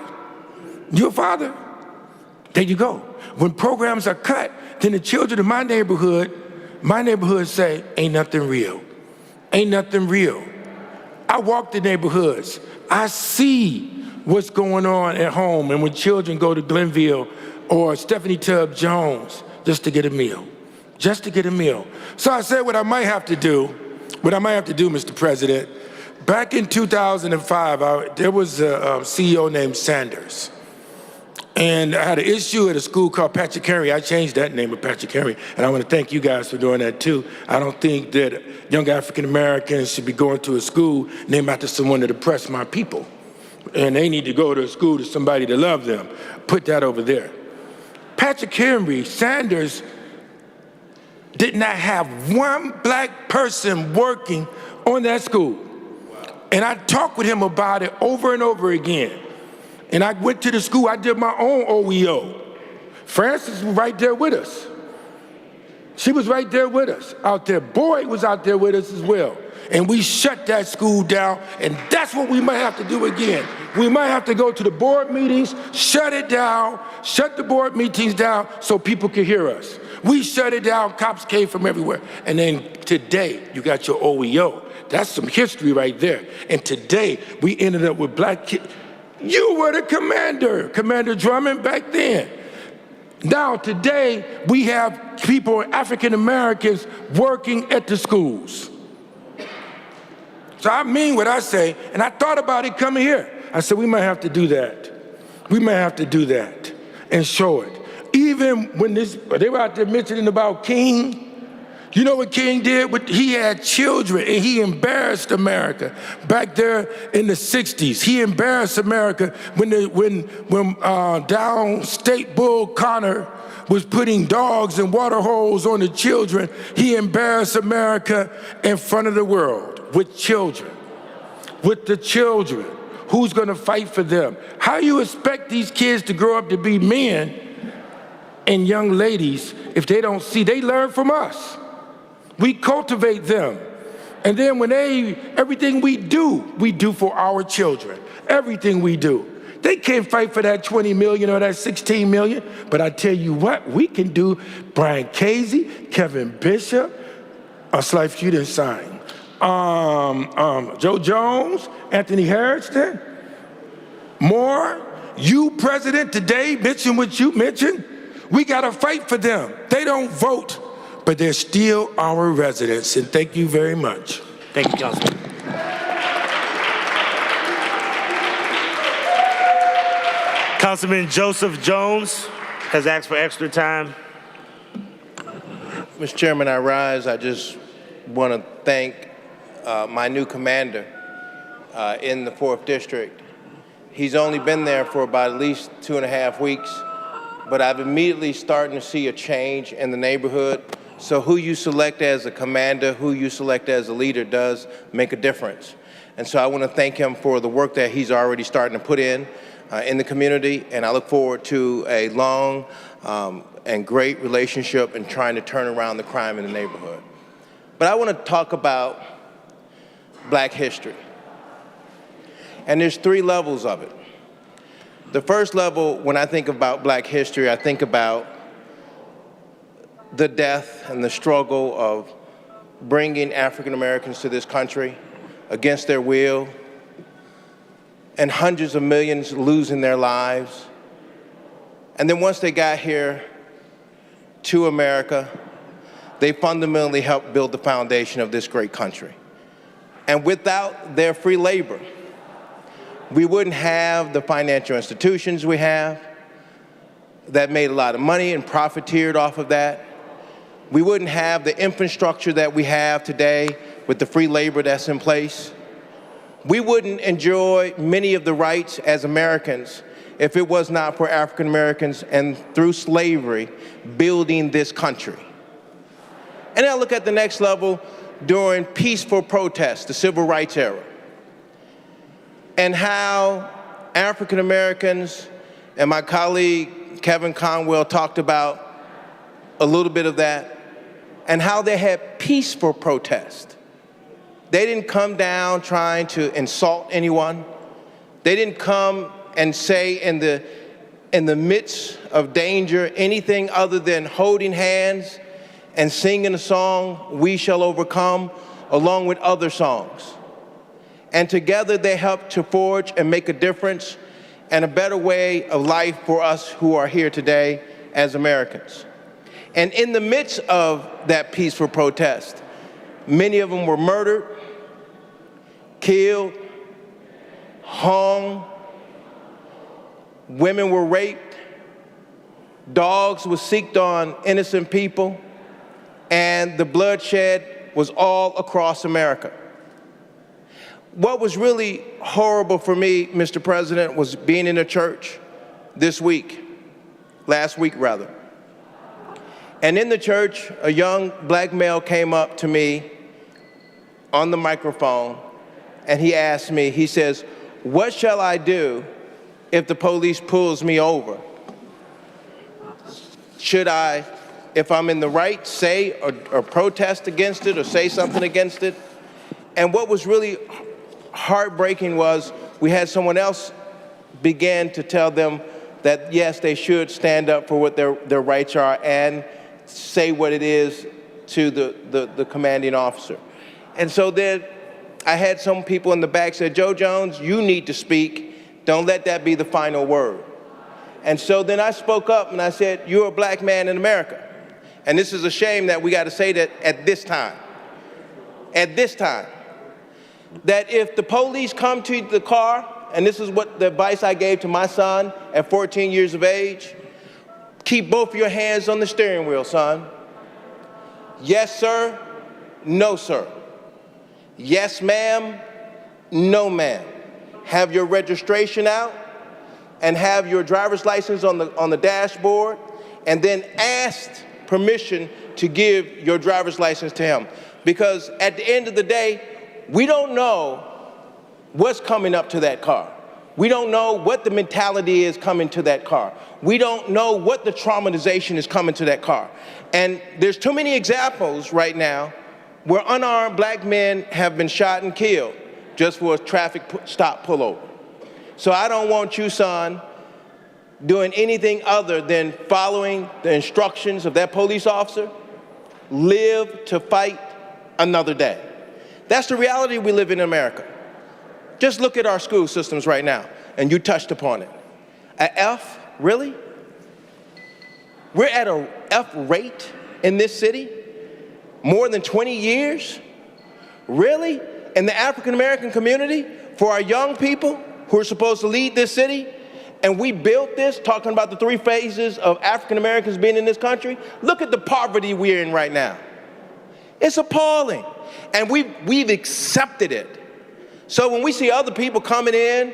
You a father? There you go. When programs are cut, then the children in my neighborhood say, ain't nothing real. Ain't nothing real. I walk the neighborhoods. I see what's going on at home, and when children go to Glenville or Stephanie Tubb Jones just to get a meal. So I said what I might have to do, Mr. President. Back in 2005, there was a CEO named Sanders. And I had an issue at a school called Patrick Henry. I changed that name to Patrick Henry, and I want to thank you guys for doing that too. I don't think that young African Americans should be going to a school named after someone that oppressed my people. And they need to go to a school to somebody to love them. Put that over there. Patrick Henry, Sanders, did not have one black person working on that school. And I talked with him about it over and over again. And I went to the school, I did my own OEO. Frances was right there with us. She was right there with us out there. Boyd was out there with us as well. And we shut that school down, and that's what we might have to do again. We might have to go to the board meetings, shut it down, shut the board meetings down so people can hear us. We shut it down, cops came from everywhere. And then today, you got your OEO. That's some history right there. And today, we ended up with black kids. You were the commander, Commander Drummond, back then. Now, today, we have people, African Americans, working at the schools. So I mean what I say, and I thought about it coming here. I said, we might have to do that. We might have to do that and show it. Even when they were out there mentioning about King, you know what King did? He had children, and he embarrassed America back there in the 60s. He embarrassed America when downstate Bull Connor was putting dogs and water holes on the children. He embarrassed America in front of the world with children, with the children. Who's going to fight for them? How you expect these kids to grow up to be men and young ladies if they don't see? They learn from us. We cultivate them. And then when everything we do for our children. Everything we do. They can't fight for that 20 million or that 16 million. But I tell you what, we can do. Brian Casey, Kevin Bishop, Slife, you didn't sign. Joe Jones, Anthony Harrison, Moore, you president today, mention what you mentioned. We got to fight for them. They don't vote, but they're still our residents. And thank you very much. Thank you, Councilman. Councilman Joseph Jones has asked for extra time. Mr. Chairman, I rise. I just want to thank my new commander in the 4th District. He's only been there for about at least 2.5 weeks, but I've immediately starting to see a change in the neighborhood. So who you select as a commander, who you select as a leader does make a difference. And so I want to thank him for the work that he's already starting to put in the community, and I look forward to a long and great relationship in trying to turn around the crime in the neighborhood. But I want to talk about Black history. And there's 3 levels of it. The first level, when I think about Black history, I think about the death and the struggle of bringing African Americans to this country against their will, and hundreds of millions losing their lives. And then once they got here to America, they fundamentally helped build the foundation of this great country. And without their free labor, we wouldn't have the financial institutions we have that made a lot of money and profiteered off of that. We wouldn't have the infrastructure that we have today with the free labor that's in place. We wouldn't enjoy many of the rights as Americans if it was not for African Americans and through slavery building this country. And I look at the next level during peaceful protests, the civil rights era, and how African Americans, and my colleague Kevin Conwell talked about a little bit of that, and how they had peaceful protest. They didn't come down trying to insult anyone. They didn't come and say in the midst of danger anything other than holding hands and singing a song, "We Shall Overcome," along with other songs. And together they helped to forge and make a difference and a better way of life for us who are here today as Americans. And in the midst of that peaceful protest, many of them were murdered, killed, hung, women were raped, dogs were seeked on innocent people, and the bloodshed was all across America. What was really horrible for me, Mr. President, was being in a church last week rather. And in the church, a young black male came up to me on the microphone, and he asked me, he says, "What shall I do if the police pulls me over? Should I, if I'm in the right, say or protest against it or say something against it?" And what was really heartbreaking was we had someone else begin to tell them that, yes, they should stand up for what their rights are, and say what it is to the commanding officer. And so then I had some people in the back say, Joe Jones, you need to speak. Don't let that be the final word. And so then I spoke up and I said, you're a black man in America. And this is a shame that we got to say that at this time, that if the police come to the car, and this is what the advice I gave to my son at 14 years of age, keep both your hands on the steering wheel, son. Yes, sir. No, sir. Yes, ma'am. No, ma'am. Have your registration out and have your driver's license on the dashboard, and then ask permission to give your driver's license to him. Because at the end of the day, we don't know what's coming up to that car. We don't know what the mentality is coming to that car. We don't know what the traumatization is coming to that car. And there's too many examples right now where unarmed black men have been shot and killed just for a traffic stop pullover. So I don't want you, son, doing anything other than following the instructions of that police officer. Live to fight another day. That's the reality we live in America. Just look at our school systems right now, and you touched upon it. An F, really? We're at an F rate in this city? More than 20 years? Really? In the African-American community, for our young people who are supposed to lead this city, and we built this talking about the 3 phases of African-Americans being in this country? Look at the poverty we're in right now. It's appalling, and we've accepted it. So when we see other people coming in,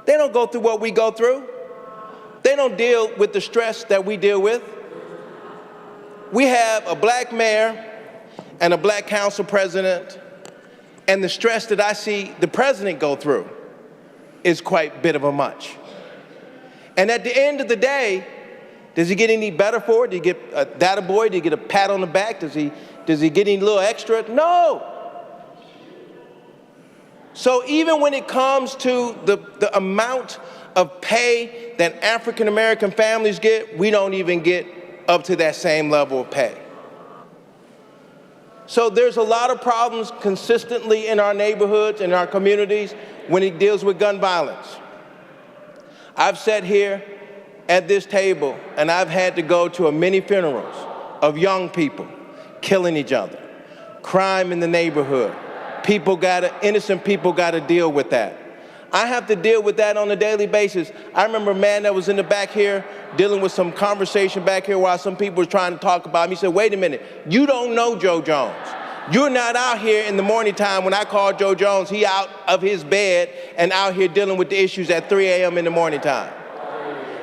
they don't go through what we go through. They don't deal with the stress that we deal with. We have a black mayor and a black council president, and the stress that I see the president go through is quite a bit of a much. And at the end of the day, does he get any better for it? Do you get a data boy? Do you get a pat on the back? Does he get any little extra? No. So even when it comes to the amount of pay that African-American families get, we don't even get up to that same level of pay. So there's a lot of problems consistently in our neighborhoods and our communities when it deals with gun violence. I've sat here at this table and I've had to go to many funerals of young people killing each other, crime in the neighborhood. Innocent people gotta deal with that. I have to deal with that on a daily basis. I remember a man that was in the back here dealing with some conversation back here while some people were trying to talk about him. He said, wait a minute, you don't know Joe Jones. You're not out here in the morning time when I call Joe Jones, he out of his bed and out here dealing with the issues at 3 a.m. in the morning time.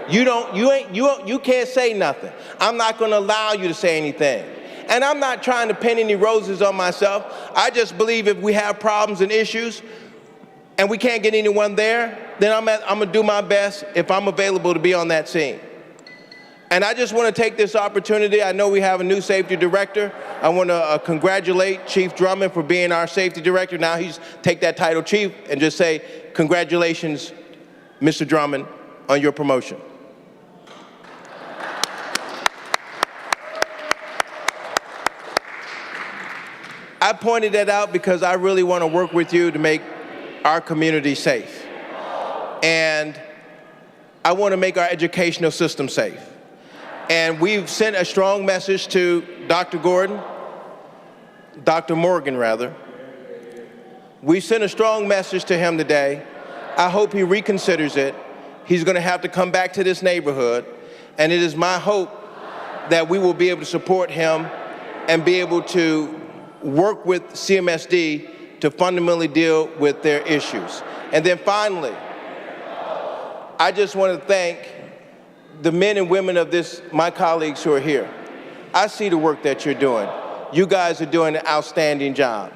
You can't say nothing. I'm not gonna allow you to say anything. And I'm not trying to pin any roses on myself. I just believe if we have problems and issues and we can't get anyone there, then I'm gonna do my best if I'm available to be on that scene. And I just want to take this opportunity. I know we have a new safety director. I want to congratulate Chief Drummond for being our safety director. Now he's take that title, Chief, and just say, congratulations, Mr. Drummond, on your promotion. I pointed that out because I really want to work with you to make our community safe. And I want to make our educational system safe. And we've sent a strong message to Dr. Morgan rather. We sent a strong message to him today. I hope he reconsiders it. He's going to have to come back to this neighborhood. And it is my hope that we will be able to support him and be able to work with CMSD to fundamentally deal with their issues. And then finally, I just want to thank the men and women of my colleagues who are here. I see the work that you're doing. You guys are doing an outstanding job.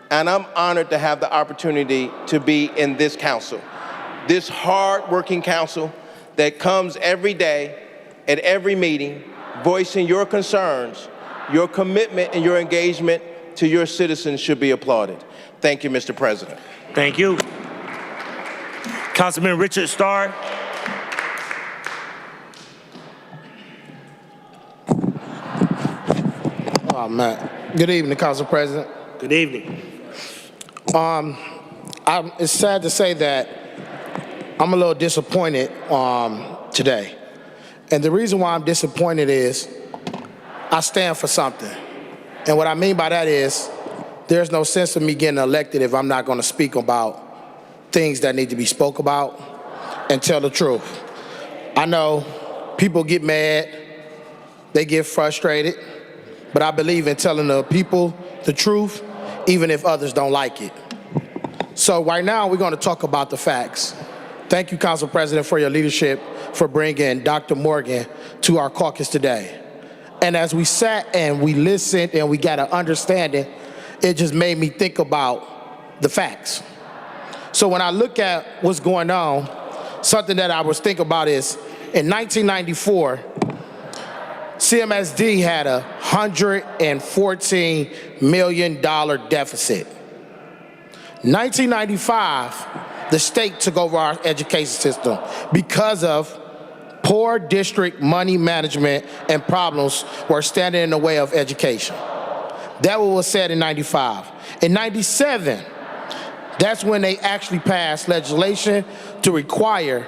And I'm honored to have the opportunity to be in this council, this hard-working council that comes every day at every meeting, voicing your concerns. Your commitment and your engagement to your citizens should be applauded. Thank you, Mr. President. Thank you. Councilman Richard Starr. Oh, man. Good evening, Council President. Good evening. It's sad to say that I'm a little disappointed today. And the reason why I'm disappointed is I stand for something. And what I mean by that is there's no sense of me getting elected if I'm not going to speak about things that need to be spoke about and tell the truth. I know people get mad, they get frustrated, but I believe in telling the people the truth, even if others don't like it. So right now, we're going to talk about the facts. Thank you, Council President, for your leadership for bringing Dr. Morgan to our caucus today. And as we sat and we listened and we got an understanding, it just made me think about the facts. So when I look at what's going on, something that I was thinking about is in 1994, CMSD had a $114 million deficit. 1995, the state took over our education system because of poor district money management and problems were standing in the way of education. That was said in 95. In 97, that's when they actually passed legislation to require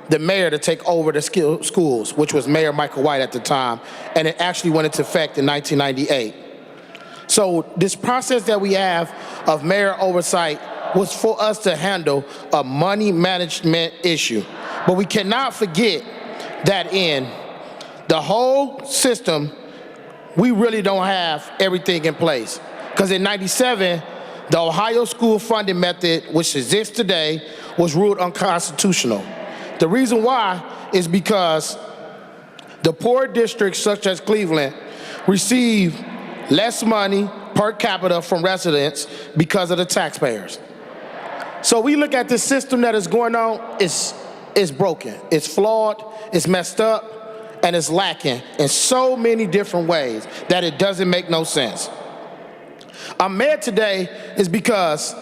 the mayor to take over the schools, which was Mayor Michael White at the time, and it actually went into effect in 1998. So this process that we have of mayor oversight was for us to handle a money management issue. But we cannot forget that in the whole system, we really don't have everything in place. Because in 97, the Ohio school funding method, which exists today, was ruled unconstitutional. The reason why is because the poor districts, such as Cleveland, receive less money per capita from residents because of the taxpayers. So we look at this system that is going on, it's broken, it's flawed, it's messed up, and it's lacking in so many different ways that it doesn't make no sense. I'm mad today is because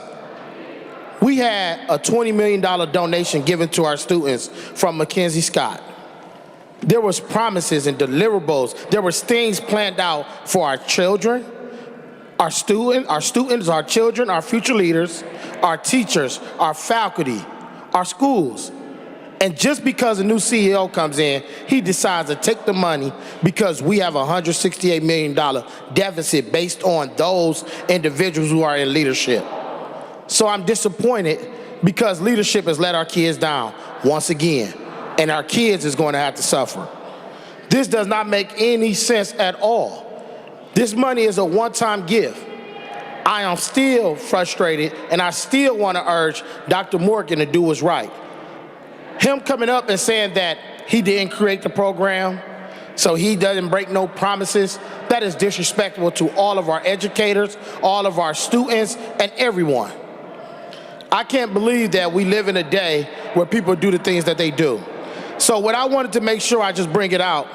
we had a $20 million donation given to our students from Mackenzie Scott. There was promises and deliverables. There was things planned out for our children, our students, our children, our future leaders, our teachers, our faculty, our schools. And just because a new CEO comes in, he decides to take the money because we have a $168 million deficit based on those individuals who are in leadership. So I'm disappointed because leadership has let our kids down once again, and our kids is going to have to suffer. This does not make any sense at all. This money is a one-time gift. I am still frustrated, and I still want to urge Dr. Morgan to do what's right. Him coming up and saying that he didn't create the program, so he doesn't break no promises, that is disrespectful to all of our educators, all of our students, and everyone. I can't believe that we live in a day where people do the things that they do. So what I wanted to make sure I just bring it out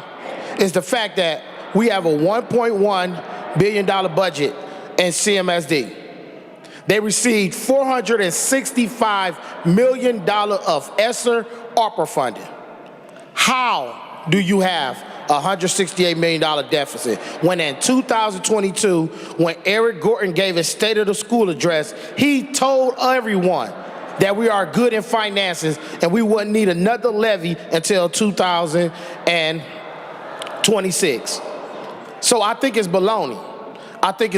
is the fact that we have a $1.1 billion budget in CMSD. They received $465 million of ESSER ARPA funding. How do you have a $168 million deficit when in 2022, when Eric Gorton gave his State of the School address, he told everyone that we are good in finances and we wouldn't need another levy until 2026. So I think it's baloney. I think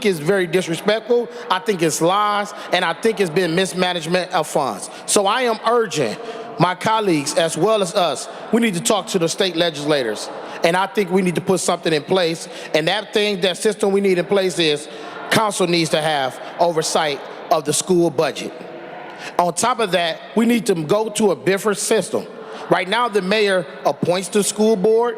it's very disrespectful. I think it's lies, and I think it's been mismanagement of funds. So I am urging my colleagues as well as us, we need to talk to the state legislators. And I think we need to put something in place. And that system we need in place is council needs to have oversight of the school budget. On top of that, we need to go to a different system. Right now, the mayor appoints the school board,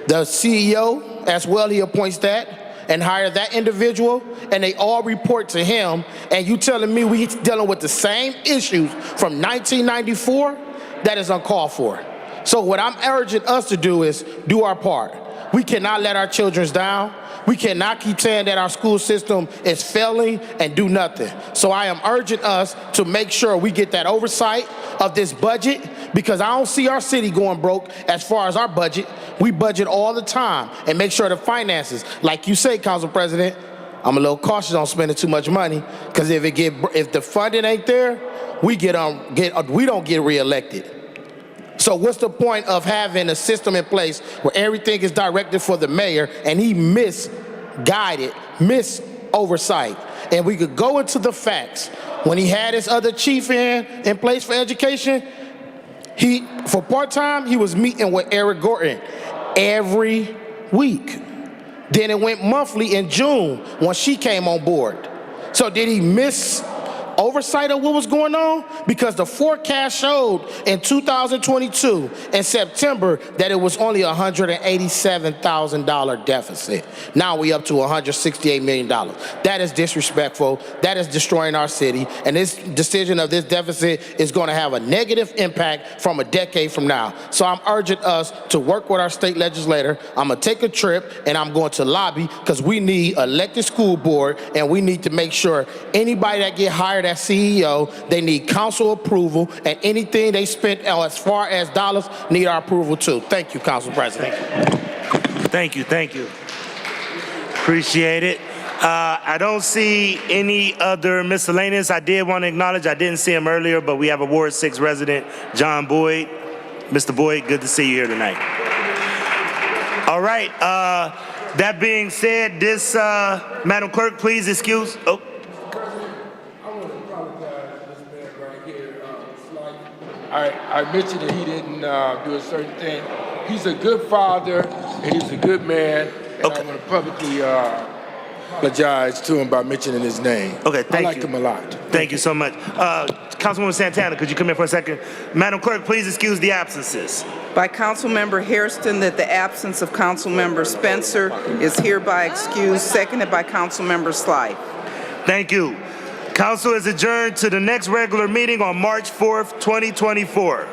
the CEO as well, he appoints that, and hire that individual, and they all report to him, and you telling me we dealing with the same issues from 1994? That is uncalled for. So what I'm urging us to do is do our part. We cannot let our children down. We cannot keep saying that our school system is failing and do nothing. So I am urging us to make sure we get that oversight of this budget, because I don't see our city going broke as far as our budget. We budget all the time and make sure the finances, like you say, Council President, I'm a little cautious on spending too much money, because if the funding ain't there, we don't get reelected. So what's the point of having a system in place where everything is directed for the mayor and he misguided, oversight? And we could go into the facts. When he had his other chief in place for education, for part-time, he was meeting with Eric Gordon every week. Then it went monthly in June when she came on board. So did he miss oversight of what was going on? Because the forecast showed in 2022 in September that it was only a $187,000 deficit. Now we up to $168 million. That is disrespectful. That is destroying our city. And this decision of this deficit is going to have a negative impact from a decade from now. So I'm urging us to work with our state legislator. I'm going to take a trip and I'm going to lobby, because we need elected school board, and we need to make sure anybody that get hired as CEO, they need council approval, and anything they spent as far as dollars need our approval too. Thank you, Council President. Thank you. Appreciate it. I don't see any other miscellaneous. I did want to acknowledge, I didn't see him earlier, but we have a Ward 6 resident, John Boyd. Mr. Boyd, good to see you here tonight. All right, that being said, Madam Clerk, please excuse. I mentioned that he didn't do a certain thing. He's a good father, and he's a good man, and I want to publicly apologize to him by mentioning his name. Okay, thank you. I like him a lot. Thank you so much. Councilwoman Santana, could you come here for a second? Madam Clerk, please excuse the absences. By Councilmember Hairston, that the absence of Councilmember Spencer is hereby excused, seconded by Councilmember Sly. Thank you. Council is adjourned to the next regular meeting on March 4th, 2024.